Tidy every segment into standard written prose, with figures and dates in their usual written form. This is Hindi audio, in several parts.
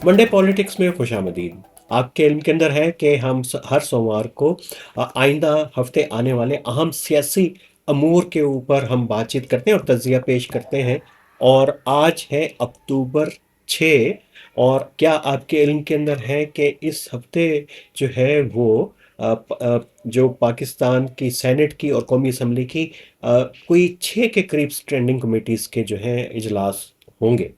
वनडे पॉलिटिक्स में खुशामदीद। आपके इल्म के अंदर है कि हम हर सोमवार को आइंदा हफ्ते आने वाले अहम सियासी अमूर के ऊपर हम बातचीत करते हैं और तज्जिया पेश करते हैं। और आज है अक्टूबर 6। और क्या आपके इल्म के अंदर है कि इस हफ्ते जो है वो जो पाकिस्तान की सेनेट की और कौमी असम्बली की कोई 6 के करीब स्टैंडिंग कमेटीज़ के जो हैं इजलास होंगे।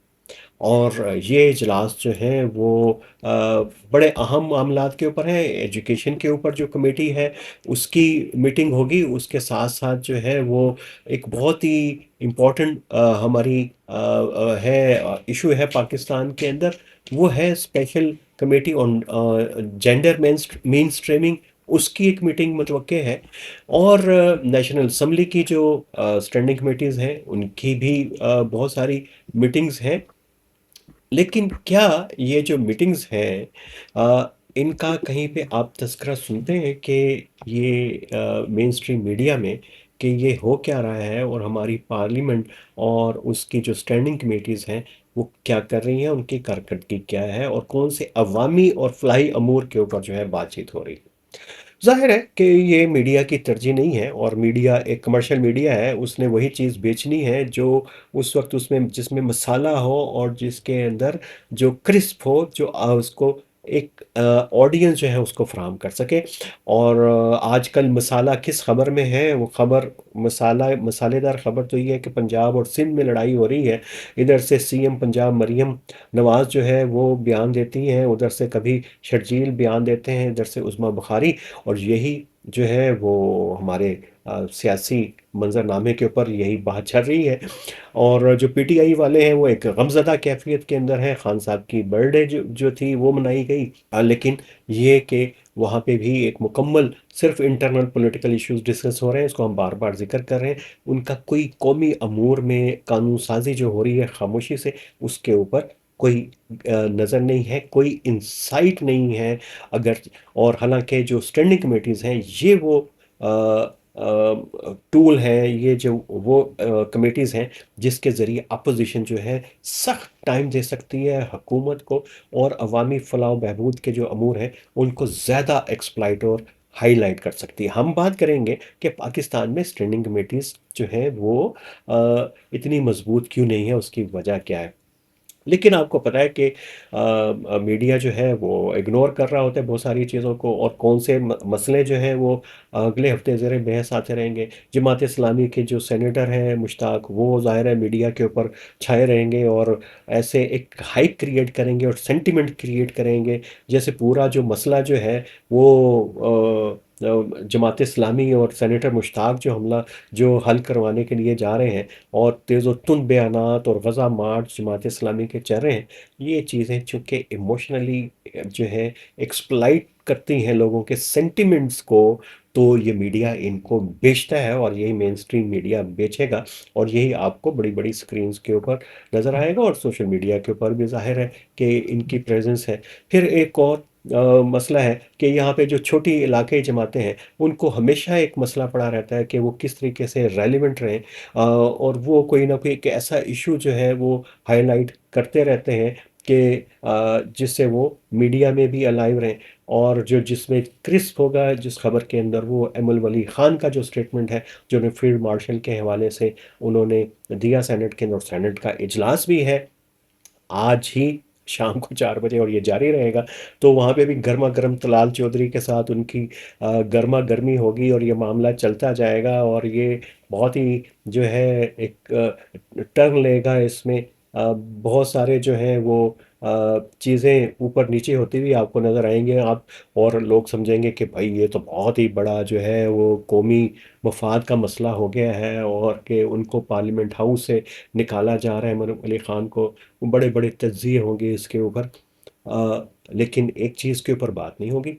और ये इजलास जो हैं वो बड़े अहम मामलात के ऊपर हैं। एजुकेशन के ऊपर जो कमेटी है उसकी मीटिंग होगी, उसके साथ साथ जो है वो एक बहुत ही इम्पोर्टेंट हमारी है इशू है पाकिस्तान के अंदर। वो है special committee on gender main streaming. उसकी एक मीटिंग मुतवक्के है। और नेशनल असम्बली की जो स्टैंडिंग कमेटीज़ हैं उनकी भी बहुत सारी मीटिंग्स हैं। लेकिन क्या ये जो मीटिंग्स हैं इनका कहीं पे आप तज़किरा सुनते हैं कि ये मेन स्ट्रीम मीडिया में कि ये हो क्या रहा है और हमारी पार्लियामेंट और उसकी जो स्टैंडिंग कमेटीज़ हैं वो क्या कर रही हैं, उनकी कारकर्दगी क्या है और कौन से अवामी और फलाही अमूर के ऊपर जो है बातचीत हो रही है। ज़ाहिर है कि ये मीडिया की तरजीह नहीं है और मीडिया एक कमर्शियल मीडिया है, उसने वही चीज़ बेचनी है जो उस वक़्त उसमें जिसमें मसाला हो और जिसके अंदर जो क्रिस्प हो, जो उसको एक ऑडियंस जो है उसको फ़राहम कर सके। और आजकल मसाला किस ख़बर में है, वो ख़बर मसालेदार ख़बर तो ये है कि पंजाब और सिंध में लड़ाई हो रही है। इधर से सीएम पंजाब मरियम नवाज़ जो है वो बयान देती हैं, उधर से कभी शर्जील बयान देते हैं, इधर से उस्मा बुखारी। और यही जो है वो हमारे सियासी मंजरनामे के ऊपर यही बात चल रही है। और जो पीटीआई वाले हैं वो एक गमज़दा कैफियत के अंदर हैं। खान साहब की बर्थडे जो जो थी वो मनाई गई। लेकिन ये कि वहाँ पे भी एक मुकम्मल सिर्फ इंटरनल पॉलिटिकल इश्यूज डिस्कस हो रहे हैं, इसको हम बार बार जिक्र कर रहे हैं। उनका कोई कौमी अमूर में कानून साजी जो हो रही है खामोशी से, उसके ऊपर कोई नज़र नहीं है, कोई इंसाइट नहीं है। अगर और हालांकि जो स्टैंडिंग कमेटीज़ हैं ये वो टूल हैं, ये जो वो कमेटीज़ हैं जिसके ज़रिए अपोजिशन जो है सख्त टाइम दे सकती है हुकूमत को और अवामी फलाह व बहबूद के जो अमूर हैं उनको ज़्यादा एक्सप्लाइट और हाईलाइट कर सकती है। हम बात करेंगे कि पाकिस्तान में स्टैंडिंग कमेटीज़ जो हैं वो इतनी मजबूत क्यों नहीं है, उसकी वजह क्या है। लेकिन आपको पता है कि मीडिया जो है वो इग्नोर कर रहा होता है बहुत सारी चीज़ों को, और कौन से मसले जो हैं वो अगले हफ्ते ज़ेर बहस आते रहेंगे। जमात इस्लामी के जो सेनेटर हैं मुश्ताक, वो ज़ाहिर है मीडिया के ऊपर छाए रहेंगे और ऐसे एक हाइप क्रिएट करेंगे और सेंटिमेंट क्रिएट करेंगे जैसे पूरा जो मसला जो है वो जमात इस्लामी और सेनेटर मुश्ताक जो हमला जो हल करवाने के लिए जा रहे हैं और तेज़ व तुंद बयानात और गज़ा मार्च जमात इस्लामी के चल रहे हैं। ये चीज़ें चूँकि इमोशनली जो है एक्सप्लॉइट करती हैं लोगों के सेंटिमेंट्स को, तो ये मीडिया इनको बेचता है और यही मेन स्ट्रीम मीडिया बेचेगा और यही आपको बड़ी-बड़ी स्क्रीन्स के ऊपर नज़र आएगा और सोशल मीडिया के ऊपर भी ज़ाहिर है कि इनकी प्रेज़ेंस है। फिर एक और मसला है कि यहाँ पे जो छोटी इलाक़ाई जमातें हैं, उनको हमेशा एक मसला पड़ा रहता है कि वो किस तरीके से रेलेवेंट रहें। और वो कोई ना कोई एक ऐसा इशू जो है वो हाईलाइट करते रहते हैं कि जिससे वो मीडिया में भी अलाइव रहें। और जो जिसमें क्रिस्प होगा जिस खबर के अंदर, वो एमुल वली खान का जो स्टेटमेंट है जो उन्हें फील्ड मार्शल के हवाले से उन्होंने दिया सेनेट के अंदर, सेनेट का इजलास भी है आज ही शाम को 4 बजे और ये जारी रहेगा। तो वहाँ पे भी गरमा-गरम तलाल चौधरी के साथ उनकी गरमा-गर्मी होगी और ये मामला चलता जाएगा और ये बहुत ही जो है एक टर्न लेगा इसमें। बहुत सारे जो हैं वो चीज़ें ऊपर-नीचे होती हुई आपको नज़र आएँगे आप, और लोग समझेंगे कि भाई ये तो बहुत ही बड़ा जो है वो कौमी मफ़ाद का मसला हो गया है और कि उनको पार्लियामेंट हाउस से निकाला जा रहा है मरहूम अली ख़ान को। बड़े-बड़े तज्ज़िये होंगे इसके ऊपर। लेकिन एक चीज़ के ऊपर बात नहीं होगी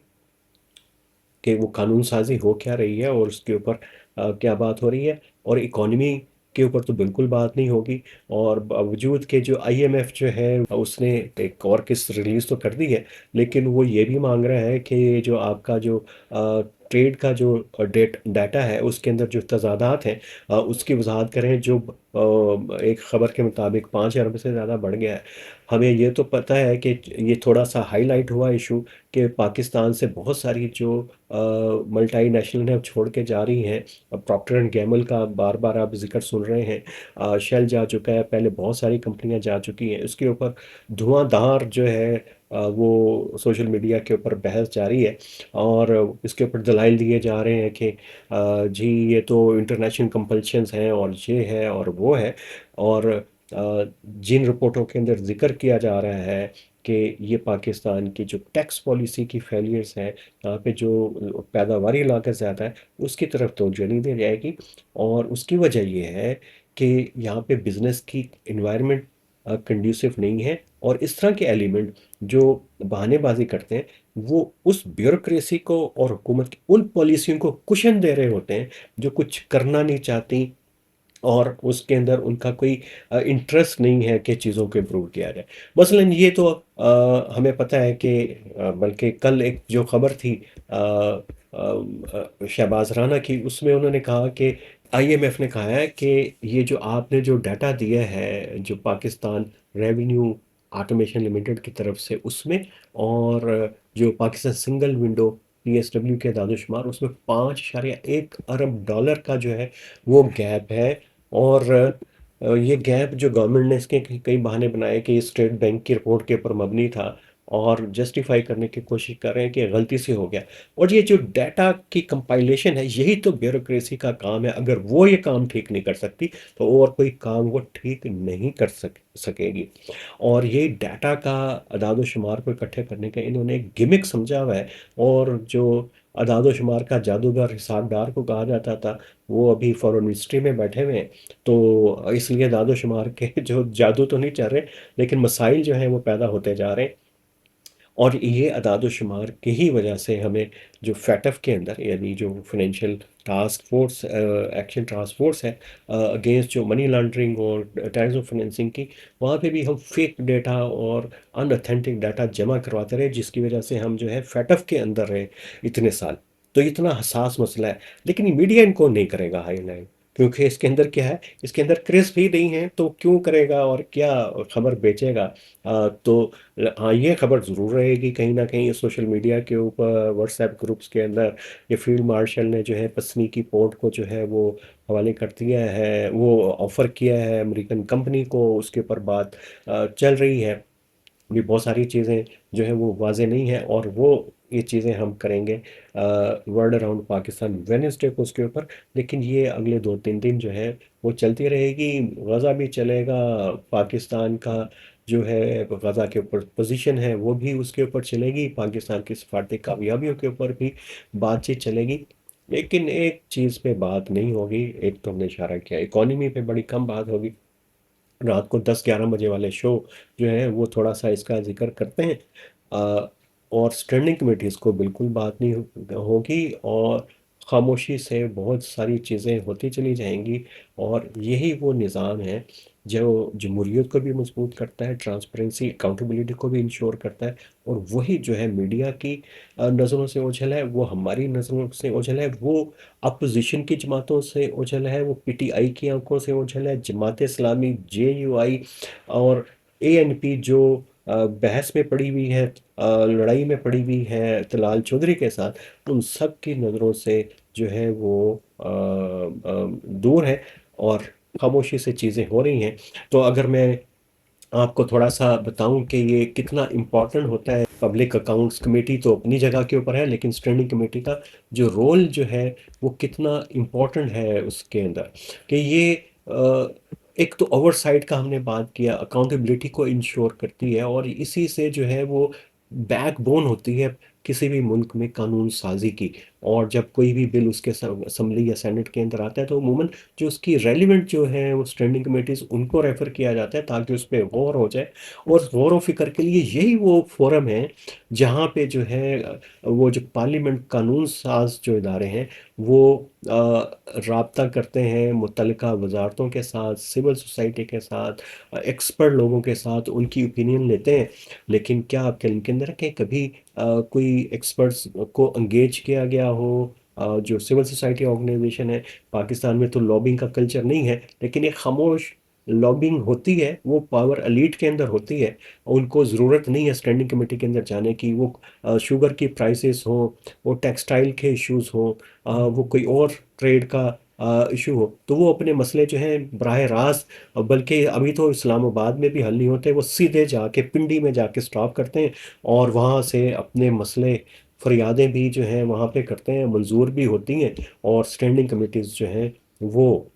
कि वो कानून साज़ी हो क्या रही है और उसके ऊपर क्या बात हो रही है, और इकॉनमी के ऊपर तो बिल्कुल बात नहीं होगी। और बावजूद के जो आईएमएफ जो है उसने एक और किस्त रिलीज़ तो कर दी है, लेकिन वो ये भी माँग रहा है कि जो आपका जो ट्रेड का जो डाटा है उसके अंदर जो तजादात हैं उसकी वजाहत करें जो एक ख़बर के मुताबिक 5 अरब से ज़्यादा बढ़ गया है। हमें ये तो पता है कि ये थोड़ा सा हाईलाइट हुआ इशू कि पाकिस्तान से बहुत सारी जो मल्टीनेशनल ने अब छोड़ के जा रही हैं। अब प्रॉक्टर एंड गैमल का बार बार आप जिक्र सुन रहे हैं। शेल जा चुका है, पहले बहुत सारी कंपनियां जा चुकी हैं। उसके ऊपर धुआंधार जो है वो सोशल मीडिया के ऊपर बहस जारी है और इसके ऊपर दलाइल दिए जा रहे हैं कि जी ये तो इंटरनेशनल कंपल्शंस हैं और ये है और वो है। और जिन रिपोर्टों के अंदर जिक्र किया जा रहा है कि ये पाकिस्तान की जो टैक्स पॉलिसी की फेलियर्स हैं, यहाँ पे जो पैदावारी लागत ज़्यादा है उसकी तरफ तवज्जो नहीं दी जाएगी। और उसकी वजह ये है कि यहाँ पे बिजनेस की इन्वायरमेंट कंड्यूसिव नहीं है और इस तरह के एलिमेंट जो बहानेबाजी करते हैं वो उस ब्यूरोक्रेसी को और हुकूमत की उन पॉलिसियों को कुशन दे रहे होते हैं जो कुछ करना नहीं चाहती और उसके अंदर उनका कोई इंटरेस्ट नहीं है कि चीज़ों को इम्प्रूव किया जाए। मसलन ये तो हमें पता है कि बल्कि कल एक जो खबर थी शहबाज राना की, उसमें उन्होंने कहा कि आईएमएफ ने कहा है कि ये जो आपने जो डाटा दिया है जो पाकिस्तान रेवेन्यू ऑटोमेशन लिमिटेड की तरफ से उसमें और जो पाकिस्तान सिंगल विंडो पीएसडब्ल्यू के दादोशुमार उसमें 5.1 अरब डॉलर का जो है वो गैप है। और ये गैप जो गवर्नमेंट ने इसके कई बहाने बनाए कि ये स्टेट बैंक की रिपोर्ट के ऊपर मबनी था और जस्टिफाई करने की कोशिश कर रहे हैं कि गलती से हो गया। और ये जो डाटा की कंपाइलेशन है यही तो ब्यूरोक्रेसी का काम है। अगर वो ये काम ठीक नहीं कर सकती तो और कोई काम वो ठीक नहीं कर सकेगी। और ये डाटा का अदाद शुमार को इकट्ठे करने का इन्होंने एक गिमिक समझा हुआ है। और जो अदाद शुमार का जादूगर हिसाबदार को कहा जाता था वो अभी फॉरेन मिनिस्ट्री में बैठे हुए हैं। तो इसलिए अदाद शुमार के जो जादू तो नहीं चल रहे लेकिन मसाइल जो हैं वो पैदा होते जा रहे हैं। और ये अदाद शुमार की ही वजह से हमें जो फैटफ के अंदर यानी जो financial task force action task force है अगेंस्ट जो मनी लॉन्ड्रिंग और टेररिज्म फाइनेंसिंग की, वहाँ पे भी हम फेक डाटा और अनऑथेंटिक डाटा जमा करवाते रहे जिसकी वजह से हम जो है फैटफ के अंदर रहे इतने साल। तो इतना हसास मसला है लेकिन ये मीडिया इनको नहीं करेगा हाईलाइट, क्योंकि इसके अंदर क्या है, इसके अंदर क्रिस भी नहीं है तो क्यों करेगा और क्या खबर बेचेगा। तो हाँ ये खबर ज़रूर रहेगी कहीं ना कहीं सोशल मीडिया के ऊपर व्हाट्सएप ग्रुप्स के अंदर। ये फील्ड मार्शल ने जो है पसनी की पोर्ट को जो है वो हवाले कर दिया है, वो ऑफ़र किया है अमेरिकन कंपनी को, उसके ऊपर बात चल रही है। भी बहुत सारी चीज़ें जो है वो वाज़े नहीं है और वो ये चीज़ें हम करेंगे वर्ल्ड अराउंड पाकिस्तान वेडनेसडे को उसके ऊपर। लेकिन ये अगले 2-3 दिन जो है वो चलती रहेगी। गज़ा भी चलेगा, पाकिस्तान का जो है गज़ा के ऊपर पोजीशन है वो भी उसके ऊपर चलेगी, पाकिस्तान की सफारती कामयाबियों के ऊपर भी बातचीत चलेगी। लेकिन एक चीज़ पे बात नहीं होगी, एक तो हमने इशारा किया इकॉनमी पे बड़ी कम बात होगी। रात को 10-11 बजे वाले शो जो है वो थोड़ा सा इसका जिक्र करते हैं। अ, और स्टैंडिंग कमेटीज़ को बिल्कुल बात नहीं होगी और खामोशी से बहुत सारी चीज़ें होती चली जाएंगी। और यही वो निज़ाम है जो जमहूरियत को भी मजबूत करता है, ट्रांसपेरेंसी अकाउंटेबिलिटी को भी इंश्योर करता है। और वही जो है मीडिया की नज़रों से ओझल है, वो हमारी नज़रों से ओझल है, वो अपोजिशन की जमातों से ओझल है, वो पीटीआई की आंखों से ओझल है, जमात इस्लामी, जेयूआई और एएनपी जो बहस में पड़ी हुई है, लड़ाई में पड़ी हुई है तलाल चौधरी के साथ, उन सब की नज़रों से जो है वो दूर है और खामोशी से चीज़ें हो रही हैं। तो अगर मैं आपको थोड़ा-सा बताऊँ कि ये कितना इम्पोर्टेंट होता है, पब्लिक अकाउंट्स कमेटी तो अपनी जगह के ऊपर है, लेकिन स्टैंडिंग कमेटी का जो रोल जो है, वो कितना इम्पोर्टेंट है उसके अंदर, कि ये एक तो ओवरसाइट का हमने बात किया, अकाउंटेबिलिटी को इंश्योर करती है और इसी से जो है वो बैकबोन होती है किसी भी मुल्क में कानून साज़ी की। और जब कोई भी बिल उसके असेंबली या सेनेट के अंदर आता है तो अमूमन जो उसकी रेलिवेंट जो है वो स्टैंडिंग कमेटीज़ उनको रेफ़र किया जाता है ताकि उस पे गौर हो जाए। और गौर व फ़िक्र के लिए यही वो फोरम है जहाँ पे जो है वो जो पार्लियामेंट कानून साज़ जो इदारे हैं वो राब्ता करते हैं मुतल्लिका वज़ारतों के साथ, सिविल सोसाइटी के साथ, एक्सपर्ट लोगों के साथ उनकी ओपिनियन लेते हैं। लेकिन क्या आप कैलेंडर के अंदर रखें कभी कोई एक्सपर्ट्स को एंगेज किया गया हो जो सिविल सोसाइटी ऑर्गेनाइजेशन है, पाकिस्तान में तो लॉबिंग का कल्चर नहीं है, लेकिन एक खामोश लॉबिंग होती है, वो पावर एलीट के अंदर होती है। उनको ज़रूरत नहीं है स्टैंडिंग कमेटी के अंदर जाने की। वो शुगर की प्राइसेस हो, वो टेक्सटाइल के इश्यूज़ हो, वो कोई और ट्रेड का इशू हो, तो वो अपने मसले जो हैं बराह रास्त, बल्कि अभी तो इस्लामाबाद में भी हल नहीं होते, वो सीधे जाके पिंडी में जाके स्टॉप करते हैं और वहाँ से अपने मसले फरियादें भी जो हैं वहाँ पे करते हैं, मंजूर भी होती हैं, और स्टैंडिंग कमेटीज़ जो हैं वो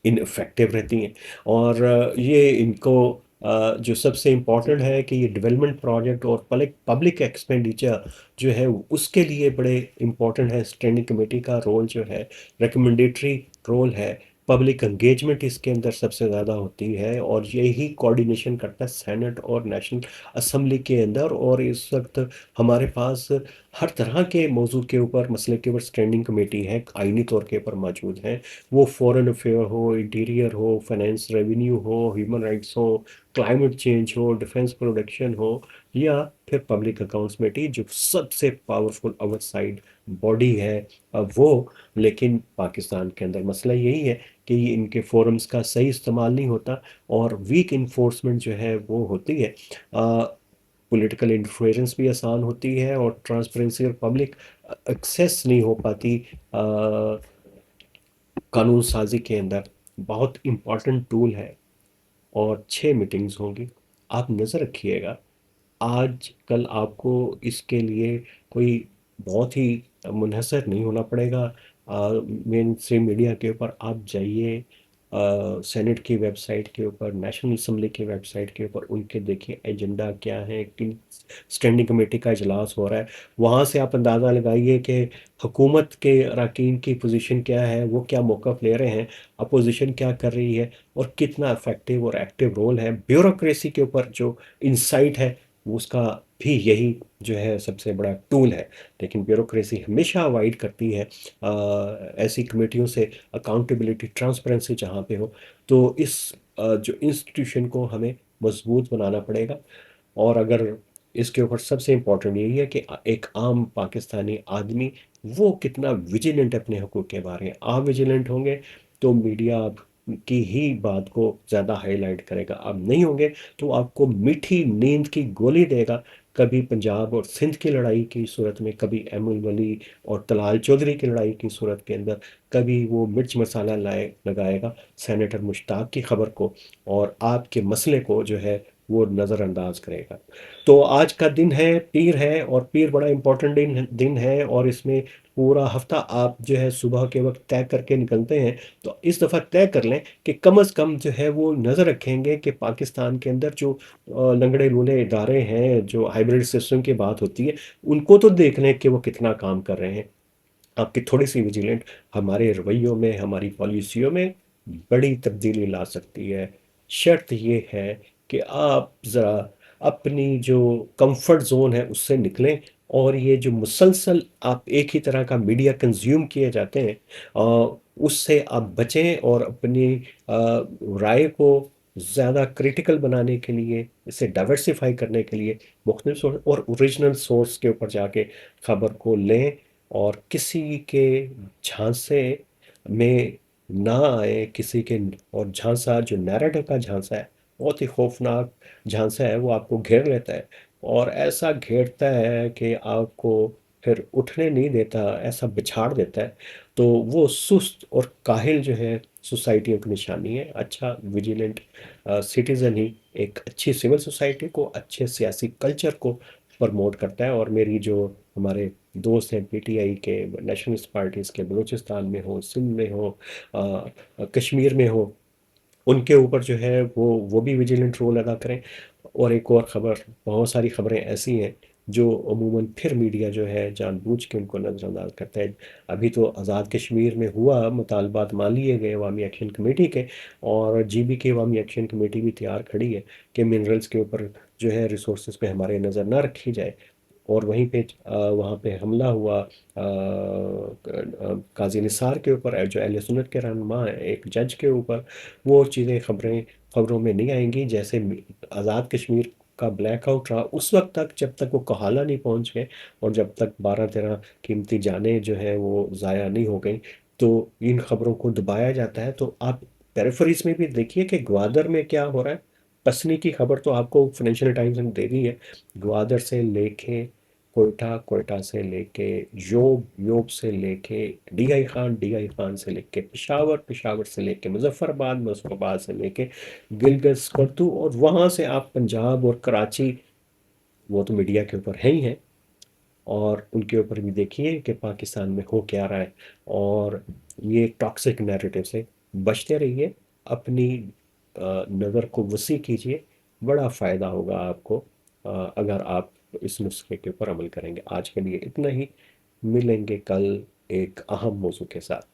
इनफेक्टिव रहती हैं। और ये इनको जो सबसे इम्पोर्टेंट है कि ये डेवलपमेंट प्रोजेक्ट और पब्लिक पब्लिक एक्सपेंडिचर जो है उसके लिए बड़े इम्पोर्टेंट है। स्टैंडिंग कमेटी का रोल जो है रिकमेंडेटरी रोल है, पब्लिक एंगेजमेंट इसके अंदर सबसे ज़्यादा होती है, और यही कोऑर्डिनेशन करता है सेनेट और नेशनल असम्बली के अंदर। और इस वक्त हमारे पास हर तरह के मौजू के ऊपर, मसले के ऊपर स्टैंडिंग कमेटी है, आइनी तौर के ऊपर मौजूद है। वो फॉरेन अफेयर हो, इंटीरियर हो, फाइनेंस रेवेन्यू हो, ह्यूमन राइट्स हो, क्लाइमेट चेंज हो, डिफेंस प्रोडक्शन हो, या फिर पब्लिक अकाउंट्स कमेटी जो सबसे पावरफुल ओवरसाइड बॉडी है वो। लेकिन पाकिस्तान के अंदर मसला यही है कि ये इनके फोरम्स का सही इस्तेमाल नहीं होता, और वीक इन्फोर्समेंट जो है वो होती है। पॉलिटिकल इंटरफेरेंस भी आसान होती है, और ट्रांसपेरेंसी और पब्लिक एक्सेस नहीं हो पाती कानून साजी के अंदर। बहुत इम्पॉर्टेंट टूल है, और 6 मीटिंग्स होंगी। आप नज़र रखिएगा, आज कल आपको इसके लिए कोई बहुत ही मुनहसर नहीं होना पड़ेगा। मेन स्ट्रीम मीडिया के ऊपर आप जाइए, सेनेट की वेबसाइट के ऊपर, नेशनल असम्बली की वेबसाइट के ऊपर उनके देखिए एजेंडा क्या है, किन स्टैंडिंग कमेटी का इजलास हो रहा है। वहाँ से आप अंदाज़ा लगाइए कि हुकूमत के अरकान की पोजीशन क्या है, वो क्या मौक़िफ़ ले रहे हैं, अपोजिशन क्या कर रही है, और कितना इफेक्टिव और एक्टिव रोल है। ब्यूरोक्रेसी के ऊपर जो इंसाइट है वो उसका भी यही जो है सबसे बड़ा टूल है। लेकिन ब्यूरोक्रेसी हमेशा अवॉइड करती है ऐसी कमेटियों से अकाउंटेबिलिटी, ट्रांसपेरेंसी जहाँ पे हो। तो इस जो इंस्टीट्यूशन को हमें मजबूत बनाना पड़ेगा। और अगर इसके ऊपर सबसे इम्पोर्टेंट यही है कि एक आम पाकिस्तानी आदमी वो कितना विजिलेंट है अपने हकूक़ के बारे में। आप विजिलेंट होंगे तो मीडिया की ही बात को ज़्यादा हाईलाइट करेगा, आप नहीं होंगे तो आपको मीठी नींद की गोली देगा। कभी पंजाब और सिंध की लड़ाई की सूरत में, कभी एमुल वली और तलाल चौधरी की लड़ाई की सूरत के अंदर, कभी वो मिर्च मसाला लाए लगाएगा सेनेटर मुश्ताक की खबर को, और आपके मसले को जो है वो नज़रअंदाज करेगा। तो आज का दिन है, पीर है, और पीर बड़ा इम्पोर्टेंट दिन है, और इसमें पूरा हफ्ता आप जो है सुबह के वक्त तय करके निकलते हैं, तो इस दफ़ा तय कर लें कि कम अज़ कम जो है वो नज़र रखेंगे कि पाकिस्तान के अंदर जो लंगड़े लूले इदारे हैं, जो हाइब्रिड सिस्टम की बात होती है, उनको तो देख लें कि वो कितना काम कर रहे हैं। आपकी थोड़ी सी विजिलेंट हमारे रवैयों में, हमारी पॉलिसियों में बड़ी तब्दीली ला सकती है। शर्त ये है कि आप ज़रा अपनी जो कंफर्ट जोन है उससे निकलें, और ये जो मुसलसल आप एक ही तरह का मीडिया कंज्यूम किए जाते हैं उससे आप बचें, और अपनी राय को ज़्यादा क्रिटिकल बनाने के लिए, इसे डाइवर्सिफाई करने के लिए मुख्तलिफ सोर्स और ओरिजिनल सोर्स के ऊपर जाके खबर को लें, और किसी के झांसे में ना आए, किसी के। और झांसा जो नैरेटिव का झांसा है, बहुत ही खौफनाक झांसा है, वो आपको घेर लेता है, और ऐसा घेरता है कि आपको फिर उठने नहीं देता, ऐसा बिछाड़ देता है। तो वो सुस्त और काहिल जो है सोसाइटियों की निशानी है। अच्छा विजिलेंट सिटीज़न ही एक अच्छी सिविल सोसाइटी को, अच्छे सियासी कल्चर को प्रमोट करता है। और मेरी जो हमारे दोस्त हैं पीटीआई के, नेशनलिस्ट पार्टीज़ के, बलूचिस्तान में हो, सिंध में हो, कश्मीर में हो, उनके ऊपर जो है वो भी विजिलेंट रोल अदा करें। और एक और ख़बर, बहुत सारी ख़बरें ऐसी हैं जो अमूमन फिर मीडिया जो है जानबूझ के उनको नज़रअंदाज करता है। अभी तो आज़ाद कश्मीर में हुआ, मुतालबात मान लिए गए अवामी एक्शन कमेटी के, और जीबी की अवामी एक्शन कमेटी भी तैयार खड़ी है कि मिनरल्स के ऊपर जो है रिसोर्स पे हमारे नज़र ना रखी जाए। और वहीं पे वहाँ पे हमला हुआ काजी निसार के ऊपर, जो अहले सुन्नत के रहनुमा है, एक जज के ऊपर। वो चीज़ें खबरों में नहीं आएंगी, जैसे आज़ाद कश्मीर का ब्लैकआउट रहा उस वक्त तक, जब तक वो कहाला नहीं पहुंच गए और जब तक 12-13 कीमती जानें जो है वो ज़ाया नहीं हो गई, तो इन खबरों को दबाया जाता है। तो आप पेरिफेरीज में भी देखिए कि ग्वादर में क्या हो रहा है। पसनी की खबर तो आपको फाइनेंशियल टाइम्स ने दे दी है। ग्वादर से लेके कोयटा, कोयटा से लेके योब, योब से लेके डीआई खान से लेके पेशावर, पेशावर से लेके मुजफ्फराबाद, मुजफ्फराबाद से लेके गिलगित स्कर्दू, और वहाँ से आप पंजाब और कराची, वो तो मीडिया के ऊपर है ही है, और उनके ऊपर भी देखिए कि पाकिस्तान में हो क्या रहा है। और ये टॉक्सिक नैरेटिव से बचते रहिए, अपनी नज़र को वसी कीजिए। बड़ा फ़ायदा होगा आपको अगर आप इस नुस्खे के ऊपर अमल करेंगे। आज के लिए इतना ही, मिलेंगे कल एक अहम मौजू के साथ।